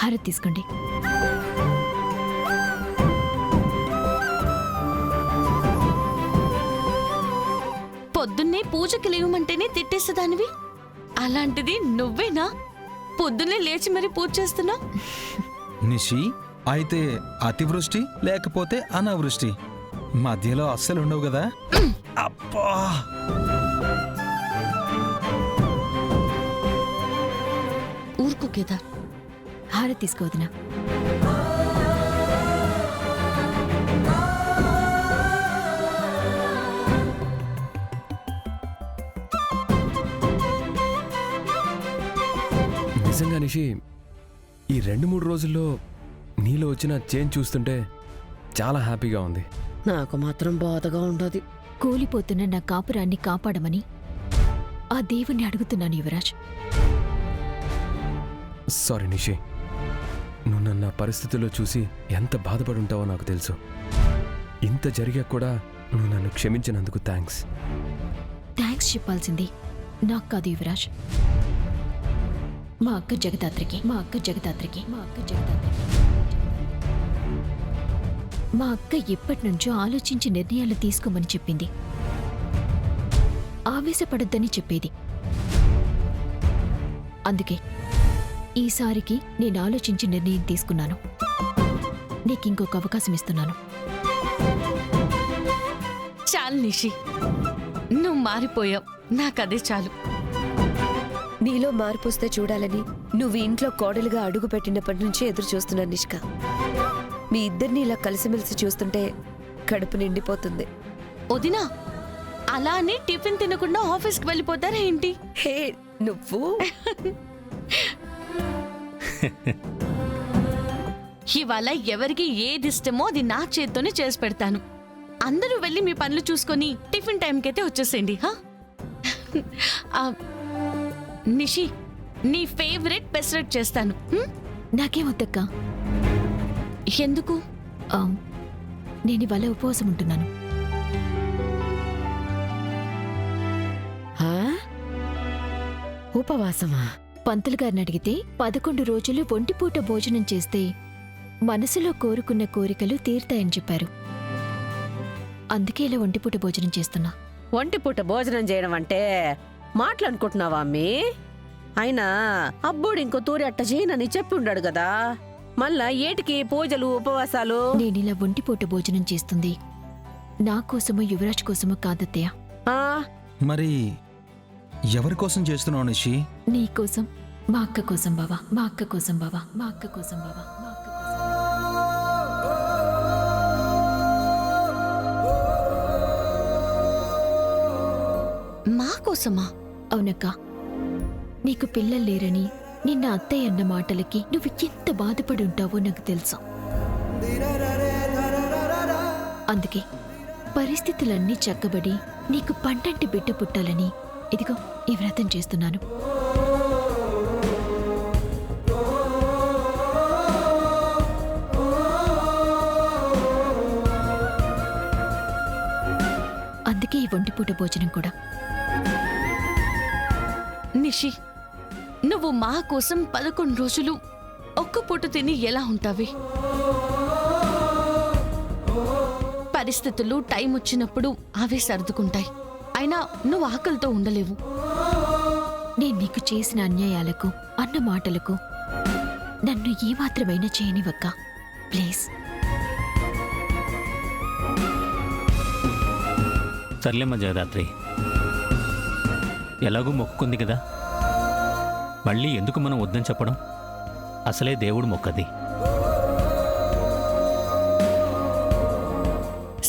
హారతి తీసుకోండి. పొద్దున్నే పూజకి లేవమంటేనే తిట్టేసేదానివి, అలాంటిది నువ్వేనా పొద్దున్నే లేచి మరి పూజ చేస్తున్నా? నిషి, అయితే అతివృష్టి లేకపోతే అనావృష్టి మధ్యలో అస్సలు ఉండవు కదా. అబ్బా, ఊరుకో కేదార్. హారతి తీసుకోవద్దునా. నిజంగా నిషి, ఈ 2-3 రోజుల్లో నీలో వచ్చిన చేంజ్ చూస్తుంటే చాలా హ్యాపీగా ఉంది. నాకు మాత్రం బాధగా ఉండదు. కూలిపోతున్న నా కాపురాన్ని కాపాడమని ఆ దేవుణ్ణి అడుగుతున్నాను యువరాజ్. సారీ నిషి, నువ్వు నన్ను ఆ పరిస్థితుల్లో చూసి ఎంత బాధపడి ఉంటావో నాకు తెలుసు. ఇంత జరిగా కూడా నువ్వు నన్ను క్షమించినందుకు థ్యాంక్స్. థ్యాంక్స్ చెప్పాల్సింది నాకు కాదు యువరాజ్, మా అక్క జగదాత్రికి. మా అక్క ఎప్పటి నుంచో ఆలోచించి నిర్ణయాలు తీసుకోమని చెప్పింది. ఆవేశపడొద్దని చెప్పేది. అందుకే ఈసారికి నేను ఆలోచించి నిర్ణయం తీసుకున్నాను. నీకింకొక అవకాశం ఇస్తున్నాను. చాలు నిషి, నువ్వు మారిపోయావు, నాకదే చాలు. నీలో మార్పు వస్తే చూడాలని నువ్వు ఇంట్లో కోడలుగా అడుగు పెట్టినప్పటి నుంచి ఎదురు చూస్తున్నాను నిష్క. మీ ఇద్దరిని ఇలా కలిసిమెలిసి చూస్తుంటే కడుపు నిండిపోతుంది. వదినా, అలా అని టిఫిన్ తినకుండా ఆఫీస్కి వెళ్ళిపోతారా ఏంటి? హే నువ్వు ఇవాళ ఎవరికి ఏది ఇష్టమో అది నా చేత్తోనే చేసి పెడతాను. అందరూ వెళ్ళి మీ పనులు చూసుకొని టిఫిన్ టైంకి అయితే వచ్చేసేయండి. నిషి, నీ ఫేవరెట్ పెసరట్ చేస్తాను. నాకేమొద్దక్కా. ఎందుకు? నేను ఇవాళ ఉపవాసం ఉంటున్నాను. ఉపవాసమా? పంతులు గారిని అడిగితే 11 రోజులు ఒంటిపూట భోజనం చేస్తే మనసులో కోరుకున్న కోరికలు తీరుతాయని చెప్పారు. అందుకే ఇలా ఒంటిపూట భోజనం చేస్తున్నా. ఒంటిపూట భోజనం చేయడం అంటే మాటలనుకుంటున్నావా అమ్మీ? అయినా అబ్బోడు ఇంకో తూరి అట్ట చేయనని చెప్పి ఉండాడు కదా. మళ్ళా ఏటికి పూజలు ఉపవాసాలు? నేనిలా ఒంటిపూట భోజనం చేస్తుంది నా కోసమో యువరాజ్ కోసమో కాదత్తయ్య. మరి ఎవరి కోసం చేస్తున్నావు నిషి? నీ కోసం, మా అక్క కోసం బావా, మా అక్క కోసం బావా, మా అక్క కోసం బావా, మా అక్క కోసం. మా కోసమా? అవునక్క, నీకు పిల్లలు లేరని నిన్న అత్తయ్య అన్న మాటలకి నువ్వు ఎంత బాధపడి ఉంటావో నాకు తెలుసు. అందుకే పరిస్థితులన్నీ చక్కబడి నీకు పంటంటి బిడ్డ పుట్టాలని ఇదిగో ఈ వ్రతం చేస్తున్నాను. అందుకే ఈ ఒంటిపూట భోజనం కూడా. నిషి, నువ్వు మా కోసం 11 రోజులు ఒక్క పూట తిని ఎలా ఉంటావి? పరిస్థితులు టైం వచ్చినప్పుడు అవే సర్దుకుంటాయి. అయినా నువ్వు ఆకలితో ఉండలేవు. నేను నీకు చేసిన అన్యాయాలకు, అన్న మాటలకు నన్ను ఏమాత్రమైనా చేయనివక్క, ప్లీజ్. సర్లేమ్మ జగదాత్రి, ఎలాగూ మొక్కుకుంది కదా, మళ్ళీ ఎందుకు మనం వద్దని చెప్పడం? అసలే దేవుడు మొక్కది.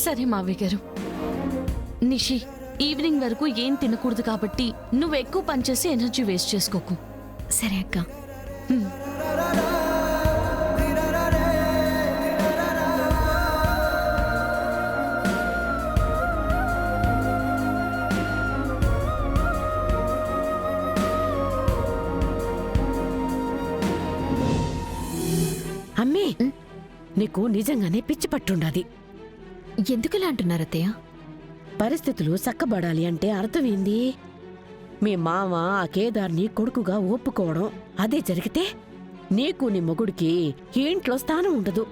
సరే మావయ్య గారు. నిషి, ఈవినింగ్ వరకు ఏం తినకూడదు కాబట్టి నువ్వు ఎక్కువ పనిచేసి ఎనర్జీ వేస్ట్ చేసుకోకు. సరే అక్క. అమ్మీ, నీకు నిజంగానే పిచ్చి పట్టుండాది. ఎందుకలా అంటున్నారత్తయ్య? పరిస్థితులు చక్కబడాలి అంటే అర్థమేంది? మీ మామ ఆ కేదార్ని కొడుకుగా ఒప్పుకోవడం, అదే జరిగితే నీకు నీ మొగుడికి ఈ ఇంట్లో స్థానం ఉండదు.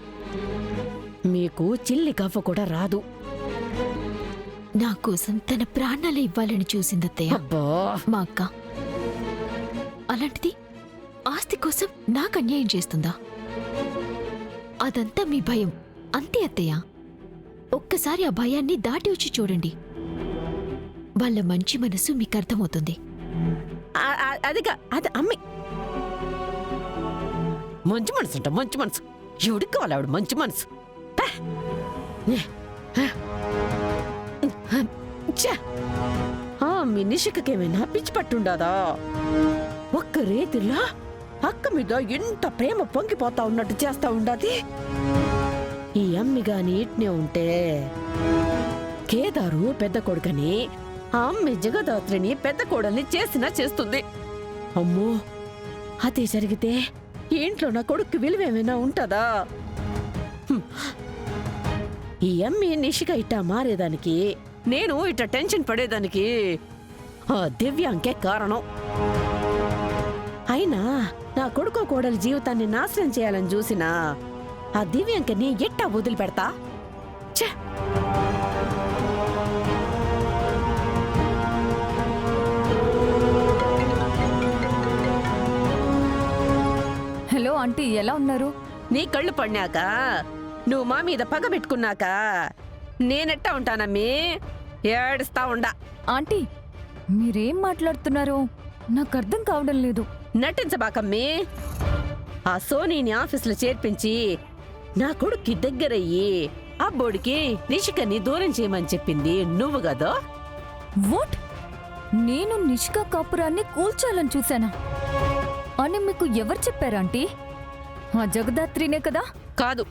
మీకు చిల్లి గవ్వ కూడా రాదు. నా కోసం తన ప్రాణాలు ఇవ్వాలని చూసిందత్తయ్య అబ్బా, మా అక్క. అలాంటిది ఆస్తి కోసం నాకు అన్యాయం చేస్తుందా? అదంతా మీ భయం అంతే అత్తయ్య. ఒక్కసారి ఆ భయాన్ని దాటి వచ్చి చూడండి. వాళ్ళ మంచి మనసు మీకు అర్థమవుతుంది. అది అమ్మి మంచి మనసు అంట, మంచి మనసు. ఎవడికి కావాలి ఆవిడ మంచి మనసు? మీ నిషికకేమైనా పిచ్చి పట్టుండదా? ఒక్క రేతిలా అక్క మీద ఎంత ప్రేమ పొంగిపోతా ఉన్నట్టు చేస్తా ఉండది. ఈ అమ్మి గాని ఇట్నే ఉంటే కేదారు పెద్ద కొడుకని, ఆ అమ్మి జగదాత్రిని పెద్ద కోడల్ని చేసినా చేస్తుంది. అమ్మో, అదే జరిగితే ఈ ఇంట్లో నా కొడుకు విలువేమైనా ఉంటదా? ఈ అమ్మి నిషిక ఇట్టా మారేదానికి, నేను ఇట్ట టెన్షన్ పడేదానికి ఆ దివ్యాంకే కారణం. అయినా నా కొడుకు కోడలి జీవితాన్ని నాశనం చేయాలని చూసినా ఆ దివ్యాంకని ఎట్టా వదిలిపెడతా? ఛే! హలో ఆంటీ, ఎలా ఉన్నారు? నీ కళ్ళు పడినాక, నువ్వు మా మీద పగ పెట్టుకున్నాక నేనెట్టా ఉంటానమ్మీ? ఏడుస్తా ఉండా. ఆంటీ, మీరేం మాట్లాడుతున్నారో నాకు అర్థం కావడం లేదు. నటించబాకమ్మీ. ఆ సోనీని ఆఫీసులో చేర్పించి నా కొడుక్కి దగ్గరయ్యి అబ్బోడికి నిషికని దూరం చేయమని చెప్పింది నువ్వు కదా? వాట్? నేను నిష్కా కాపురాన్ని కూల్చాలని చూశానా అని మీకు ఎవరు చెప్పారు ఆంటీ? ఆ జగదాత్రినే కదా? కాదు,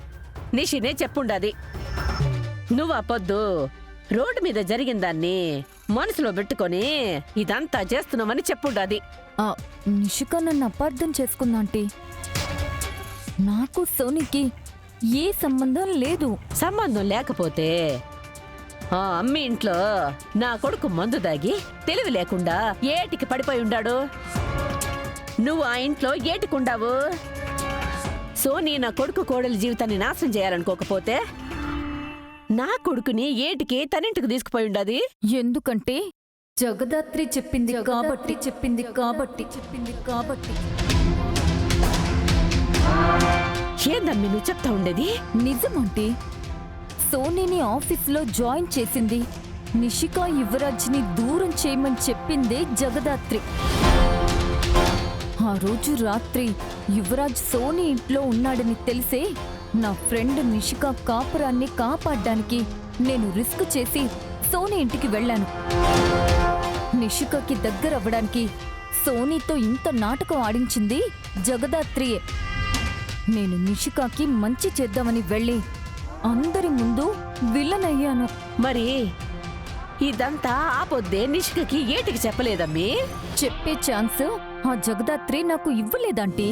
నిషినే చెప్పుండాది. నువ్వు ఆ పొద్దు రోడ్డు మీద జరిగిన దాన్ని మనసులో పెట్టుకొని ఇదంతా చేస్తున్నామని చెప్పుండాది. ఆ నిషిక నన్ను అపార్థం చేసుకుందా ఆంటీ. నాకు సోనీకి ఏ సంబంధం లేదు. సంబంధం లేకపోతే ఆ అమ్మి ఇంట్లో నా కొడుకు మందు దాగి తెలివి లేకుండా ఏటికి పడిపోయి ఉండాడు. నువ్వు ఆ ఇంట్లో ఏటికుండావు? సోనీ నా కొడుకు కోడలి జీవితాన్ని నాశనం చేయాలనుకోకపోతే నా కొడుకుని ఏటికి తనింటికి తీసుకుపోయి ఉండది. ఎందుకంటే జగదాత్రి చెప్పింది కాబట్టి చెప్పింది కాబట్టి చెప్పింది కాబట్టి. ఏందమ్మి నువ్వు చెప్తా ఉండేది? నిజమంటే సోనీని ఆఫీసులో జాయిన్ చేసింది, నిషికా యువరాజ్ని దూరం చేయమని చెప్పిందే జగదాత్రి. ఆ రోజు రాత్రి యువరాజ్ సోనీ ఇంట్లో ఉన్నాడని తెలిసే నా ఫ్రెండ్ నిషికా కాపురాన్ని కాపాడ్డానికి నేను రిస్క్ చేసి సోనీ ఇంటికి వెళ్ళాను. నిషికాకి దగ్గరవ్వడానికి సోనీతో ఇంత నాటకం ఆడించింది జగదాత్రియే. నేను నిషికాకి మంచి చేద్దామని వెళ్ళి అందరి ముందు విలన్ అయ్యాను. మరి ఇదంతా ఆపొద్దే నిషికకి ఏటికి చెప్పలేదమ్మీ? చెప్పే ఛాన్స్ ఆ జగదాత్రి నాకు ఇవ్వలేదంటీ.